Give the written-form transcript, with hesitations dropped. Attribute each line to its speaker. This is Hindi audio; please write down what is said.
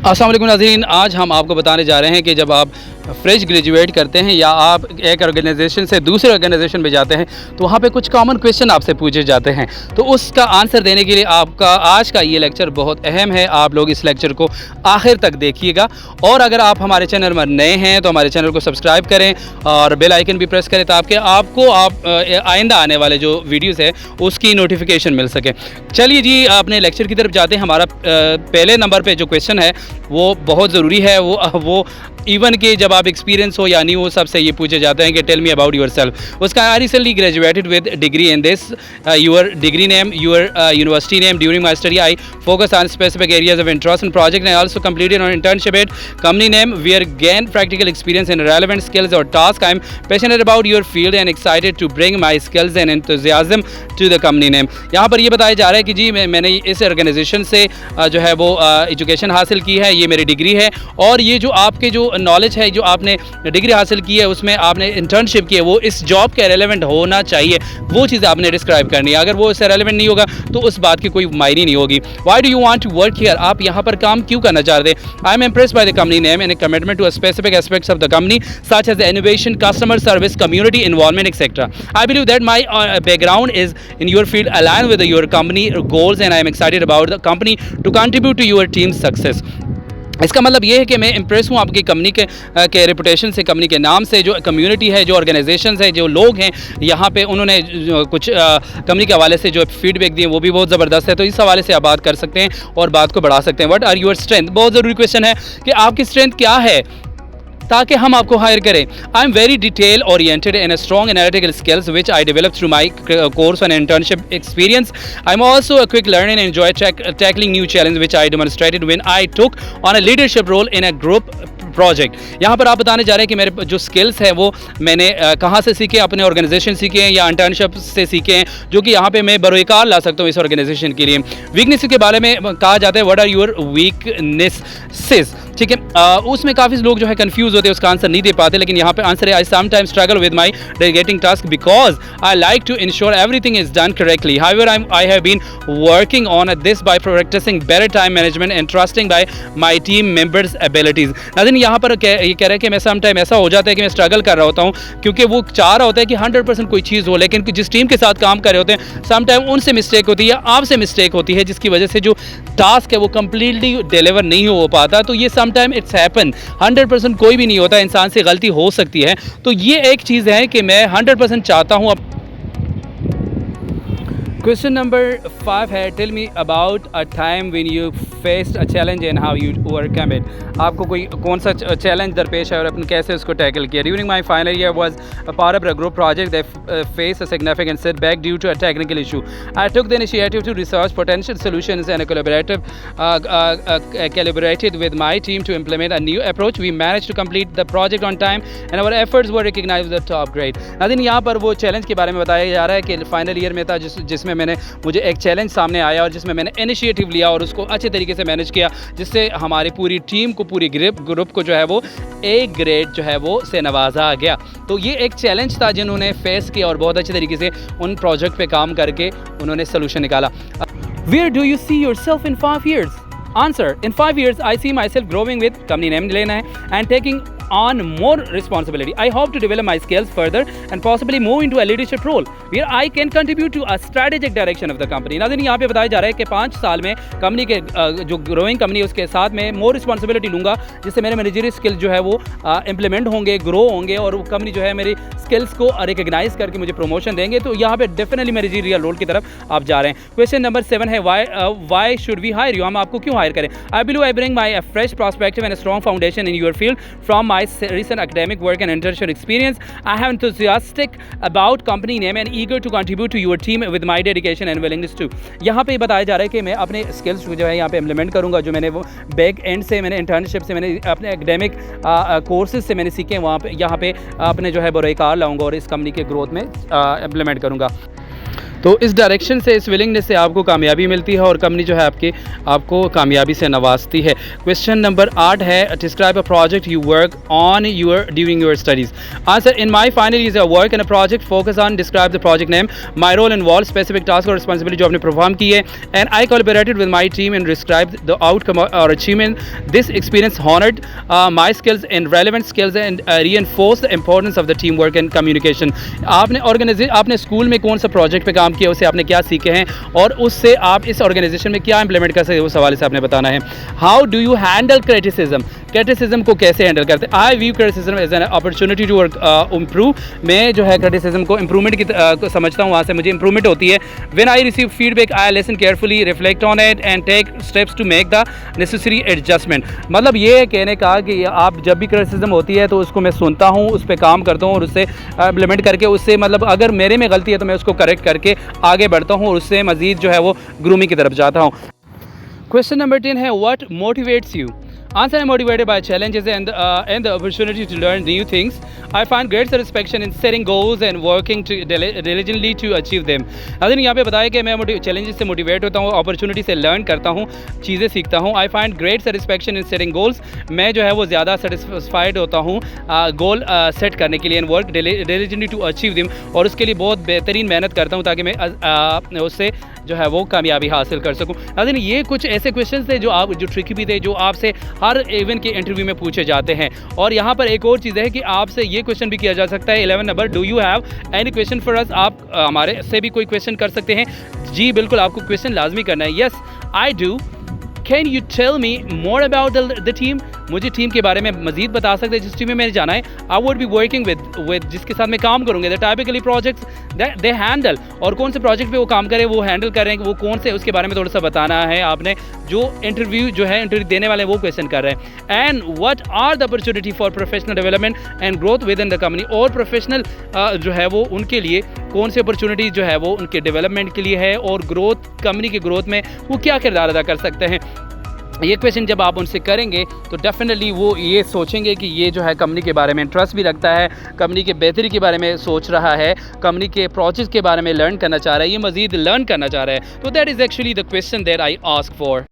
Speaker 1: अस्सलाम वालेकुम नाज़रीन, आज हम आपको बताने जा रहे हैं कि जब आप फ्रेश ग्रेजुएट करते हैं या आप एक ऑर्गेनाइजेशन से दूसरे ऑर्गेनाइजेशन में जाते हैं तो वहाँ पे कुछ कॉमन क्वेश्चन आपसे पूछे जाते हैं। तो उसका आंसर देने के लिए आपका आज का ये लेक्चर बहुत अहम है। आप लोग इस लेक्चर को आखिर तक देखिएगा और अगर आप हमारे चैनल में नए हैं तो हमारे चैनल को सब्सक्राइब करें और बेल आइकन भी प्रेस करें ताकि आपको आइंदा आने वाले जो वीडियोज़ है उसकी नोटिफिकेशन मिल सके। चलिए जी, अपने लेक्चर की तरफ जाते हैं। हमारा पहले नंबर पर जो क्वेश्चन है वो बहुत ज़रूरी है। वो इवन कि जब आप एक्सपीरियंस हो या नहीं हो, सबसे ये पूछे जाते हैं कि tell me about yourself. उसका I recently graduated with degree in this, your degree name, your university name. During my study I focus on specific areas of interest and project and also completed on internship at company name where gain practical experience in relevant skills और task. I am passionate about your field and excited to bring my skills and enthusiasm to the company name. यहाँ पर ये बताया जा रहा है कि जी मैंने इस ऑर्गेनाइजेशन से जो है वो एजुकेशन हासिल की है, ये मेरी डिग्री है और ये जो आपके जो नॉलेज है, जो आपने डिग्री हासिल की है उसमें आपने इंटर्नशिप की है, वो इस जॉब के रेलेवेंट होना चाहिए। वो चीज़ आपने डिस्क्राइब करनी है। अगर वो इससे रेलेवेंट नहीं होगा तो उस बात की कोई मायने नहीं होगी। Why do you want to work here? आप यहाँ पर काम क्यों करना चाहते हैं? I am impressed by the company name and commitment to specific aspects of the company such as innovation, customer service, community involvement etcetera. I believe that my background is in your field align with your company goals and I am excited about the company to contribute to your team success. इसका मतलब ये है कि मैं इंप्रेस हूँ आपकी कंपनी के रेपुटेशन से, कंपनी के नाम से। जो कम्युनिटी है, जो ऑर्गेनाइजेशंस है, जो लोग हैं यहाँ पे, उन्होंने कुछ कंपनी के हवाले से जो फीडबैक दिए वो भी बहुत ज़बरदस्त है। तो इस हवाले से आप बात कर सकते हैं और बात को बढ़ा सकते हैं। What are your strength? बहुत ज़रूरी क्वेश्चन है कि आपकी स्ट्रेंथ क्या है ताकि हम आपको हायर करें। I am very detail oriented and strong analytical skills which I develop through my course and internship experience. I am also a quick learner and enjoy tackling new challenge which I demonstrated when I took on a leadership role in a group project. यहाँ पर आप बताने जा रहे हैं कि मेरे जो स्किल्स हैं वो मैंने कहाँ से सीखे, अपने ऑर्गेनाइजेशन सीखे हैं या इंटर्नशिप से सीखे हैं, जो कि यहाँ पे मैं बरोकार ला सकता हूँ इस ऑर्गेनाइजेशन के लिए। वीकनेस के बारे में कहा जाता है व्हाट आर योर वीकनेसेस, ठीक है। उसमें काफ़ी लोग जो है कंफ्यूज होते हैं, उसका आंसर नहीं दे पाते, लेकिन यहाँ पे आंसर है I sometimes struggle with my delegating task because I like to ensure everything is done correctly. However I have been working on this by practising better time management and trusting by my team members abilities. नाज़रीन, यहाँ पर ये कह रहे हैं कि मैं समटाइम ऐसा हो जाता है कि मैं स्ट्रगल कर रहा होता हूँ क्योंकि वो चाह रहा होता है कि 100% कोई चीज़ हो, लेकिन जिस टीम के साथ काम कर रहे होते हैं समटाइम उनसे मिस्टेक होती है या आपसे मिस्टेक होती है, जिसकी वजह से जो टास्क है वो कंप्लीटली डिलीवर नहीं हो पाता। तो ये समटाइम इट्स हैपन, 100% कोई भी नहीं होता, इंसान से गलती हो सकती है। तो ये एक चीज़ है कि मैं 100% चाहता हूँ। क्वेश्चन नंबर 5 है tell me about a time when you faced a challenge and how you overcome it. आपको कौन सा चैलेंज दरपेश है और आपने कैसे उसको टैकल किया? During my final year was a part of a group project that face a significant setback due to a technical issue. I took the initiative to research potential solutions and collaborated with my team to implement a new approach. We managed to complete the project on time and our efforts were recognized with the top grade. नाज़रीन, यहाँ पर वो चैलेंज के बारे में बताया जा रहा है कि फाइनल ईयर में था जिसमें मुझे एक चैलेंज सामने आया और जिसमें मैंने इनिशिएटिव लिया और उसको अच्छे तरीके से मैनेज किया, जिससे हमारी पूरी टीम को, पूरी ग्रुप को जो है वो ए ग्रेड जो है वो से नवाजा गया। तो ये एक चैलेंज था जिन्होंने फेस किया और बहुत अच्छे तरीके से उन प्रोजेक्ट पे काम करके उन्होंने सोल्यूशन निकाला। Where do you see yourself in 5 years? Answer: in 5 years I see myself growing with company name लेना है and taking on more responsibility. I hope to develop my skills further and possibly move into a leadership role where I can contribute to a strategic direction of the company. नाज़रीन, यहाँ पे बताया जा रहा है कि 5 साल में कंपनी के जो ग्रोइंग कंपनी है उसके साथ में मोर रिस्पॉन्सिबिलिटी लूँगा, जिससे मेरे मैनेजरियल स्किल्स जो है वो इम्प्लीमेंट होंगे, ग्रो होंगे और कंपनी जो है मेरी स्किल्स को रिकग्नाइज करके मुझे प्रमोशन देंगे। तो यहाँ पे डेफिनेटली मैनेजरियल रोल की तरफ आप जा रहे हैं। क्वेश्चन नंबर 7 है why should we hire you? हम आपको क्यों हायर करें? I believe I bring my fresh perspective and strong foundation in your field from my recent academic work and internship experience. I am enthusiastic about company name and eager to contribute to your team with my dedication and willingness to. यहाँ पे बताया जा रहा है कि मैं अपने स्किल्स जो है यहाँ पे इम्प्लीमेंट करूँगा, जो मैंने वो बैक एंड से, मैंने इंटर्नशिप से, मैंने अपने एकेडमिक कोर्सेज से मैंने सीखे, वहाँ पे यहाँ पे अपने जो है बरोकार लाऊंगा और इस कंपनी के ग्रोथ में इम्प्लीमेंट करूँगा। तो इस डायरेक्शन से, इस विलिंगनेस से आपको कामयाबी मिलती है और कंपनी जो है आपको कामयाबी से नवाजती है। क्वेश्चन नंबर 8 है, describe a project you work on during your studies. Answer, in my final year work in a project, focus on, describe the project name, my role involve, specific task और रिस्पॉन्सिबिलिटी जो आपने परफॉर्म की है, and I collaborated with my team and describe the outcome और achievement. This experience honoured my skills and relevant skills and reinforce the importance of the team work and communication. आपने स्कूल में कौन सा प्रोजेक्ट पे काम किया, उससे आपने क्या सीखे हैं और उससे आप इस ऑर्गेनाइजेशन में क्या इंप्लीमेंट कर सकते हैं, उस हवाले से आपने बताना है। How do you handle criticism को कैसे हैंडल करते हैं? I view criticism as an opportunity to improve. मैं जो है क्रिटिसिज्म को इम्प्रूवमेंट को समझता हूँ, वहाँ से मुझे इम्प्रूवमेंट होती है। When I receive feedback I listen carefully, reflect on it and take steps to make the necessary adjustment. मतलब ये है कहने का कि आप जब भी क्रिटिसिज्म होती है तो उसको मैं सुनता हूँ, उस पर काम करता हूँ और उससे इम्प्लीमेंट करके, उससे मतलब अगर मेरे में गलती है तो मैं उसको करेक्ट करके आगे बढ़ता हूँ और उससे मज़ीद जो है वो ग्रूमिंग की तरफ जाता हूँ। क्वेश्चन नंबर 10 है, what motivates you? Answer, I'm motivated by challenges and the opportunity to learn new things. I find great satisfaction in setting goals and working diligently to achieve them. अगर यहाँ पे बताया कि मैं चैलेंजेस से मोटिवेट होता हूँ, अपॉर्चुनिटी से लर्न करता हूँ, चीज़ें सीखता हूँ। I find great satisfaction in setting goals. मैं जो है वो ज़्यादा सेटिस्फाइड होता हूँ गोल सेट करने के लिए, and work diligently to achieve them, और उसके लिए बहुत बेहतरीन मेहनत करता हूँ ताकि मैं उससे जो है वो कामयाबी हासिल कर सकूँ। अगर ये कुछ ऐसे क्वेश्चन थे जो ट्रिकी भी थे, जो आपसे हर इवेंट के इंटरव्यू में पूछे जाते हैं। और यहाँ पर एक और चीज़ है कि आपसे ये क्वेश्चन भी किया जा सकता है। 11 number, do you have any question for us? आप हमारे से भी कोई क्वेश्चन कर सकते हैं। जी बिल्कुल, आपको क्वेश्चन लाजमी करना है। Yes I do. Can you tell me more about the team? मुझे टीम के बारे में मजीद बता सकते हैं जिस टीम में मैंने जाना है। I would be working with जिसके साथ मैं काम करूँगा। The typically projects they handle, और कौन से प्रोजेक्ट पे वो काम करें, वो हैंडल कर रहे हैं, वो कौन से, उसके बारे में थोड़ा सा बताना है आपने। जो इंटरव्यू देने वाले वो क्वेश्चन कर रहे हैं। And what are the opportunity for professional development and growth within the company? और प्रोफेशनल जो है वो उनके लिए कौन सी अपॉर्चुनिटी जो है वो उनके डेवलपमेंट के लिए है, और ग्रोथ, कंपनी की ग्रोथ में वो क्या किरदार अदा कर सकते हैं। ये क्वेश्चन जब आप उनसे करेंगे तो डेफिनेटली वो ये सोचेंगे कि ये जो है कंपनी के बारे में इंटरेस्ट भी रखता है, कंपनी के बेहतरी के बारे में सोच रहा है, कंपनी के प्रोजेक्ट के बारे में लर्न करना चाह रहा है, ये मज़ीद लर्न करना चाह रहा है। तो that is actually the question that I ask for.